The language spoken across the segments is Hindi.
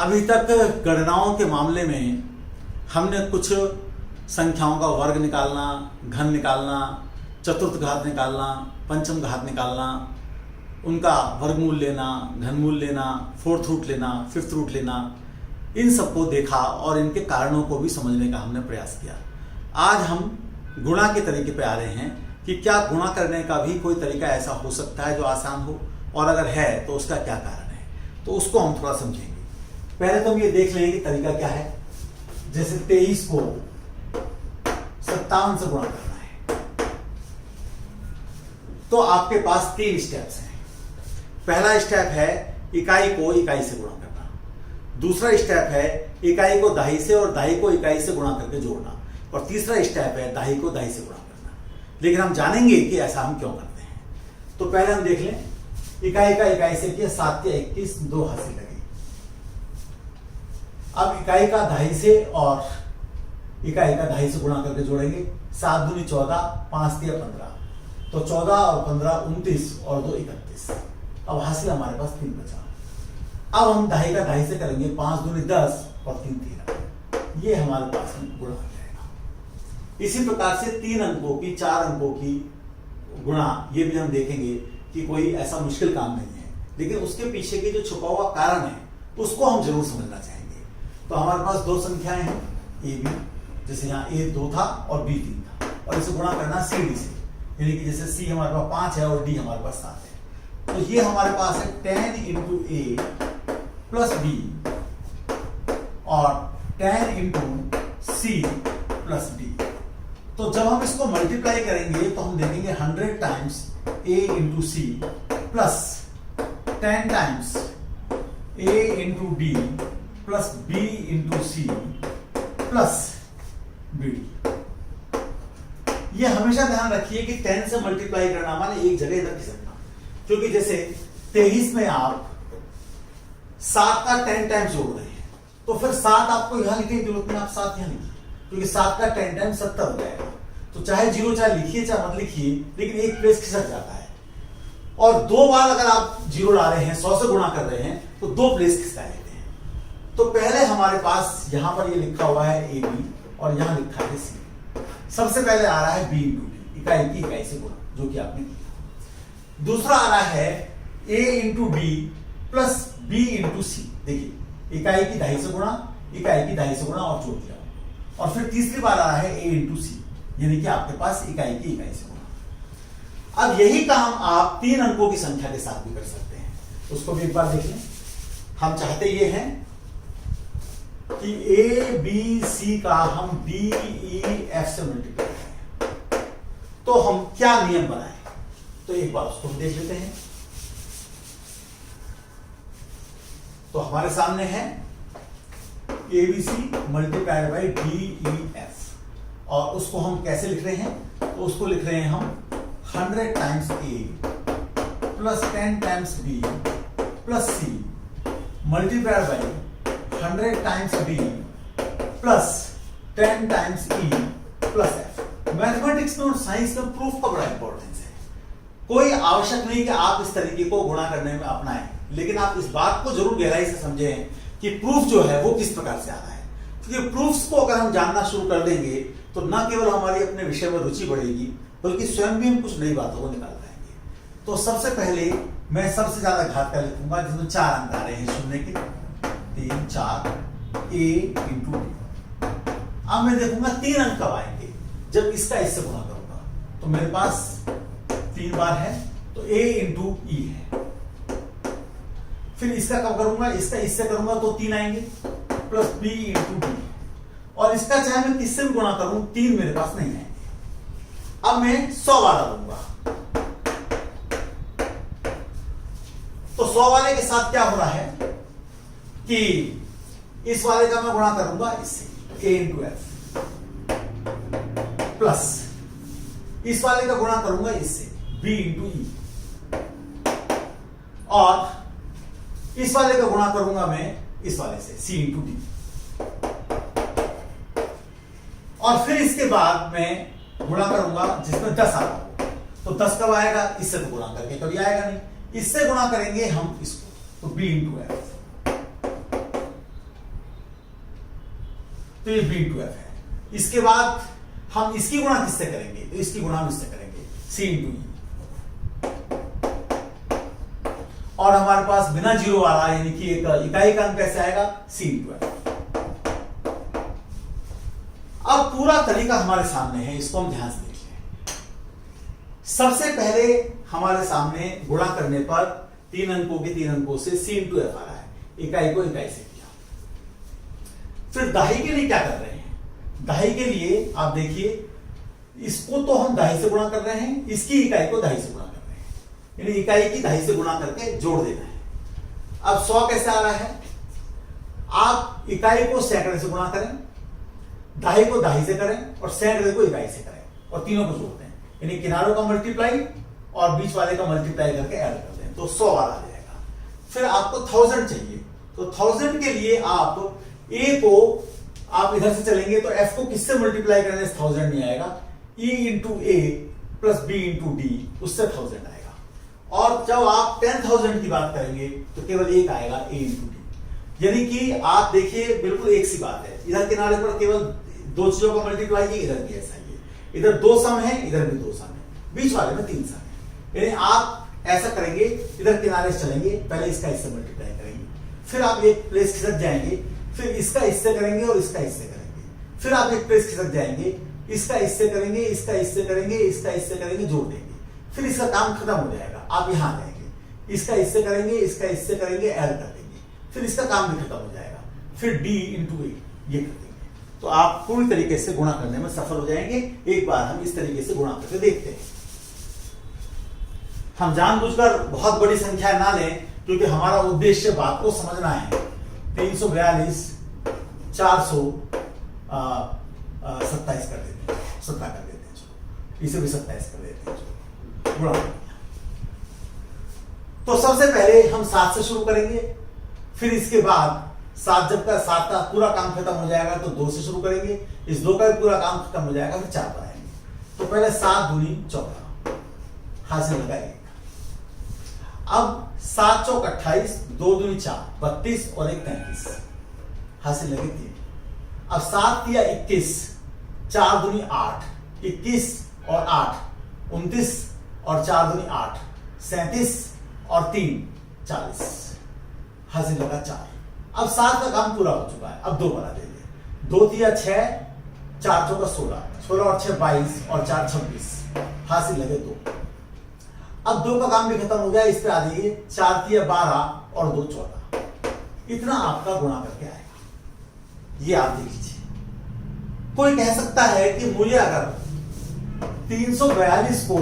अभी तक गणनाओं के मामले में हमने कुछ संख्याओं का वर्ग निकालना, घन निकालना, चतुर्थ घात निकालना, पंचम घात निकालना, उनका वर्गमूल लेना, घनमूल लेना, फोर्थ रूट लेना, फिफ्थ रूट लेना, इन सबको देखा और इनके कारणों को भी समझने का हमने प्रयास किया। आज हम गुणा के तरीके पे आ रहे हैं कि क्या गुणा करने का भी कोई तरीका ऐसा हो सकता है जो आसान हो, और अगर है तो उसका क्या कारण है, तो उसको हम थोड़ा समझेंगे। पहले तो हम ये देख लेंगे कि तरीका क्या है। जैसे 23 को 57 से गुणा करना है तो आपके पास 3 स्टेप्स हैं। पहला स्टेप है इकाई को इकाई से गुणा करना, दूसरा स्टेप है इकाई को दाही से और दाही को इकाई से गुणा करके जोड़ना, और तीसरा स्टेप है दाही को दाही से गुणा करना। लेकिन हम जानेंगे कि ऐसा हम क्यों करते हैं। तो पहले हम देख लें, इकाई का इकाई से किया 7 या 21, 2 हासिल लगी। अब इकाई का दाही से और इकाई का दाही से गुणा करके जोड़ेंगे। 7 दूनी 14, 5 तिया 15, तो 14 और 15 29 और 2 31। अब हासिल हमारे पास 3 बचा। अब हम दाही का दाही से करेंगे, 5 दूनी 10 और 3 13। ये हमारे पास में गुणा हो जाएगा। इसी प्रकार से 3 अंकों की 4 अंकों की गुणा, ये भी हम देखेंगे कि कोई ऐसा मुश्किल काम नहीं है, लेकिन उसके पीछे के जो छुपा हुआ कारण है उसको हम जरूर समझना चाहेंगे। तो हमारे पास 2 संख्याएं हैं ए बी, जैसे यहाँ ए 2 था और बी 3 था, और इसे गुणा करना सी डी से, यानी कि जैसे सी हमारे पास 5 है और डी हमारे पास 7 है। तो ये हमारे पास है 10 इंटू ए प्लस बी और 10 इंटू सी प्लस डी। तो जब हम इसको मल्टीप्लाई करेंगे तो हम देखेंगे 100 times a into C plus 10 times a into D plus b into C plus B D. ये हमेशा ध्यान रखिए कि 10 से मल्टीप्लाई करना माने एक जगह इधर खिसकना, क्योंकि जैसे 23 में आप 7 का 10 टाइम्स जोड़ रहे हैं तो फिर 7 आपको यहां लिखने की जरूरत नहीं, आप 7 यहां लिखिए, क्योंकि 7 का 10 टाइम्स 70 हो जाएगा। तो चाहे 0 चाहे लिखिए चाहे मत लिखिए, लेकिन एक प्लेस खिसक जाता है। और 2 बार अगर आप 0 ला रहे हैं, 100 से गुणा कर रहे हैं, तो 2 प्लेस खिसका लेते हैं। तो पहले हमारे पास यहां पर ये लिखा हुआ है ए बी और यहां लिखा है सी। सबसे पहले आ रहा है बी इंटू डी, इकाई की इकाई से गुणा, जो कि आपने किया। दूसरा आ रहा है A into D plus B into C. देखिए, इकाई की दाही से गुणा, इकाई की दाही से गुणा और जोड़ दिया। और फिर तीसरी बार आ रहा है ए इंटू सी, यानी कि आपके पास इकाई की इकाई से गुणा। अब यही काम आप 3 अंकों की संख्या के साथ भी कर सकते हैं। उसको भी एक बार देख लें। हम चाहते ये हैं कि ए बी सी का हम डी ई एफ से मल्टीप्लाई करें, तो हम क्या नियम बनाएं, तो एक बार उसको देख लेते हैं। तो हमारे सामने है A B C multiplied by D E F, और उसको हम कैसे लिख रहे हैं, तो उसको लिख रहे हैं हम 100 times A plus 10 times B plus C multiplied by 100 times B plus 10 times E plus F. Mathematics में और साइंस में प्रूफ का बड़ा इंपॉर्टेंस है। कोई आवश्यक नहीं कि आप इस तरीके को गुणा करने में अपनाएं, लेकिन आप इस बात को जरूर गहराई से समझें कि प्रूफ जो है वो किस प्रकार से आ रहा है। क्योंकि प्रूफ्स को अगर हम जानना शुरू कर देंगे तो न केवल हमारी अपने विषय में रुचि बढ़ेगी, बल्कि स्वयं भी हम कुछ नई बातों को निकाल पाएंगे। तो सबसे पहले मैं सबसे ज्यादा घात का लिखूंगा, जिसमें 4 अंक आ रहे हैं शून्य के, 3 4 ए इंटू डी। अब मैं देखूंगा 3 अंक कब आएंगे, जब इसका इससे गुणा करूंगा। तो मेरे पास 3 बार है, तो ए इंटू ई है। फिर इसका कब करूंगा, इसका इससे करूंगा तो 3 आएंगे, प्लस बी इंटू डी। और इसका चाहे मैं किससे भी गुणा करूं, 3 मेरे पास नहीं आएंगे। अब मैं 100 बार डालूंगा, तो 100 वाले के साथ क्या हो रहा है कि इस वाले का मैं गुणा करूंगा इससे, ए इंटू एफ, प्लस इस वाले का गुणा करूंगा इससे, बी इंटू ई, और इस वाले का गुणा करूंगा मैं इस वाले से, सी इंटू डी। और फिर इसके बाद मैं गुणा करूंगा जिसमें 10 आ रहा हो, तो 10 कब आएगा, इससे तो गुणा करके कभी आएगा नहीं। इससे गुणा करेंगे हम इसको, तो b इंटू एफ, तो ये b इंटू एफ है। इसके बाद हम इसकी गुणा किससे करेंगे, तो इसकी गुणा हम इससे करेंगे c इंटू ई, और हमारे पास बिना जीरो वाला यानी कि एक इकाई का अंक कैसे आएगा c इंटू एफ। अब पूरा तरीका हमारे सामने है, इसको हम ध्यान से देख लें। सबसे पहले हमारे सामने गुणा करने पर 3 अंकों से c इंटू एफ आ रहा है, इकाई को इकाई से किया। फिर दाही के लिए क्या कर रहे हैं, दाही के लिए आप देखिए, इसको तो हम दाही से गुणा कर रहे हैं, इसकी इकाई को दाही से गुणा कर रहे हैं, यानी इकाई की दाही से गुणा करके जोड़ देना है। अब 100 कैसे आ रहा है, आप इकाई को सैकड़े से गुणा करें, दाही को दाही से करें और सैकड़े को इकाई से करें और तीनों को जोड़ दें, यानी किनारों का मल्टीप्लाई और बीच वाले का मल्टीप्लाई करके ऐड कर दें तो 100 आ जाएगा। फिर आपको 1000 चाहिए, तो 1000 के लिए आप a को आप इधर से चलेंगे तो f को किससे मल्टीप्लाई करने से 1000 नहीं आएगा, e इंटू ए प्लस b इंटू डी, उससे 1000 आएगा। और जब आप 10,000 की बात करेंगे तो केवल एक आएगा a इंटू डी, यानी कि आप देखिए बिल्कुल एक सी बात है, इधर किनारे पर केवल 2 चीजों का मल्टीप्लाई है, इधर भी ऐसा ही है, इधर 2 सम है, इधर भी 2 सम है, बीच वाले में 3 सम है। यानी आप ऐसा करेंगे, इधर किनारे से चलेंगे, पहले इसका इससे मल्टीप्लाई करेंगे, फिर आप एक प्लेस खिसक जाएंगे, फिर इसका इससे करेंगे और इसका इससे करेंगे, फिर आप एक प्लेस खिसक जाएंगे, इसका इससे करेंगे, इसका इससे करेंगे, इसका इससे करेंगे, जोड़ देंगे, फिर इसका काम खत्म हो जाएगा, आप यहां जाएंगे, इसका इससे करेंगे, इसका इससे करेंगे, ऐड कर देंगे, फिर इसका काम भी खत्म हो जाएगा, फिर d इंटू ए ये कर देंगे, तो आप पूरी तरीके से गुणा करने में सफल हो जाएंगे। एक बार हम इस तरीके से गुणा करके देखते हैं। हम जानबूझकर बहुत बड़ी संख्या ना लें, क्योंकि हमारा उद्देश्य बात को समझना है। 342 427 कर देते हैं, 17 कर देते हैं, चलो इसे भी 27 कर देते हैं, चलो गुणा। तो सबसे पहले हम 7 से शुरू करेंगे, फिर इसके बाद 7 का पूरा काम खत्म हो जाएगा तो 2 से शुरू करेंगे, इस 2 का भी पूरा काम खत्म हो जाएगा, फिर 4 पर आएंगे। तो पहले 7 दूनी 14, हाथ से लगाएंगे। अब 7 चौक 28, 2 दूनी 4, 32 और 1 33, हाथ से लगे 3। अब 7 किया 21, 4 दूनी 8, 21 और 8 29 और 4 दूनी 8, 37 और 3 40, हाथ से लगा 4। अब 7 का काम पूरा हो चुका है, अब 2 बना देंगे। 2 तिया 6, 4 चौका 16, 16 और 6 22 और 4 26, हाथ से लगे 2। अब 2 का काम भी खत्म हो गया, इस पे आ जाइए, 4 तिया 12 और 2 14, इतना आपका गुणा करके आएगा। ये आप देख लीजिए। कोई कह सकता है कि मुझे अगर 342 को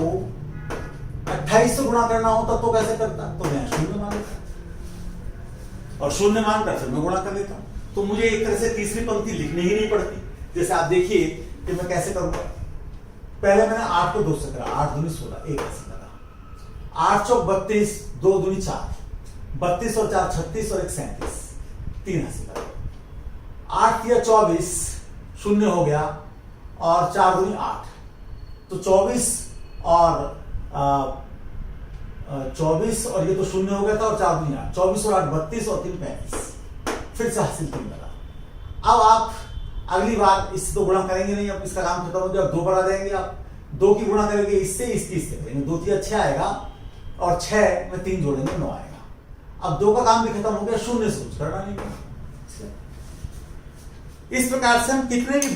28 से गुणा करना होता तो कैसे करता, तो मैं 0 मान लेता और 0 मानकर फिर मैं गुणा कर लेता हूं, तो मुझे एक तरह से तीसरी पंक्ति लिखनी ही नहीं पड़ती। जैसे आप देखिए कि मैं कैसे करूंगा, पहले मैंने 8 को 2 से करा, 8 दूनी 16, 1 ऐसे लगा, 8 चौक 32, 2 दूनी 4, 32 और 4 36 और 1 37, 3 ऐसे लगा, 8 तिया 24, 0 हो गया और 4 दूनी 8, तो 24 और 24 और ये तो 0 हो गया था और 4 दूनी 8, 24 और 8 32 और 3 35, फिर से हासिल 3 लगा। अब आप अगली बार इससे तो गुणा करेंगे नहीं, अब इसका काम खत्म हो गया, 2 बढ़ा देंगे, आप 2 की गुणा करेंगे इससे, इससे करेंगे, 2 तिया 6 आएगा और 6 में 3 जोड़ेंगे 9 आएगा। अब 2 का काम भी खत्म हो गया, 0 से कुछ करना नहीं। इस प्रकार से हम कितनी भी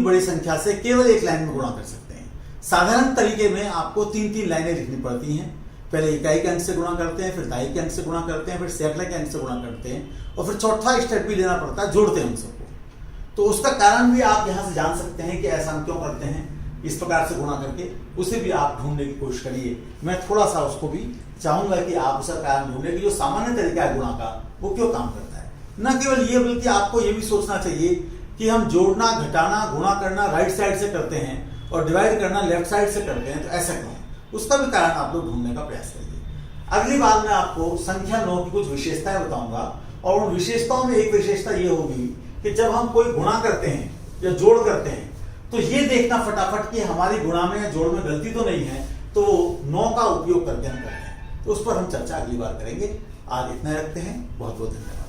बड़ी संख्या से केवल एक लाइन में गुणा कर सकते हैं। साधारण तरीके में आपको 3-3 लाइनें लिखनी पड़ती हैं, पहले इकाई के अंक से गुणा करते हैं, फिर दाई के अंक से गुणा करते हैं, फिर सैकड़े के अंक से गुणा करते हैं और फिर चौथा स्टेप भी लेना पड़ता है, जोड़ते हैं उन सबको। तो उसका कारण भी आप यहां से जान सकते हैं कि ऐसा हम क्यों करते हैं, इस प्रकार से गुणा करके उसे भी आप ढूंढने की कोशिश करिए। मैं थोड़ा सा उसको भी चाहूंगा कि आप उसका कारण ढूंढने की जो सामान्य तरीका है गुणा का, वो क्यों काम करता है। न केवल ये, बल्कि आपको ये भी सोचना चाहिए कि हम जोड़ना, घटाना, गुणा करना राइट साइड से करते हैं और डिवाइड करना लेफ्ट साइड से करते हैं, तो ऐसा क्यों है, उसका भी कारण आप लोग ढूंढने का प्रयास करिए। अगली बार मैं आपको संख्या 9 की कुछ विशेषताएं बताऊंगा और उन विशेषताओं में एक विशेषता ये होगी कि जब हम कोई गुणा करते हैं या जोड़ करते हैं तो ये देखना फटाफट कि हमारी गुणा में या जोड़ में गलती तो नहीं है, तो 9 का उपयोग करके हम करते हैं। तो उस पर हम चर्चा अगली बार करेंगे। आज इतना रखते हैं, बहुत बहुत धन्यवाद।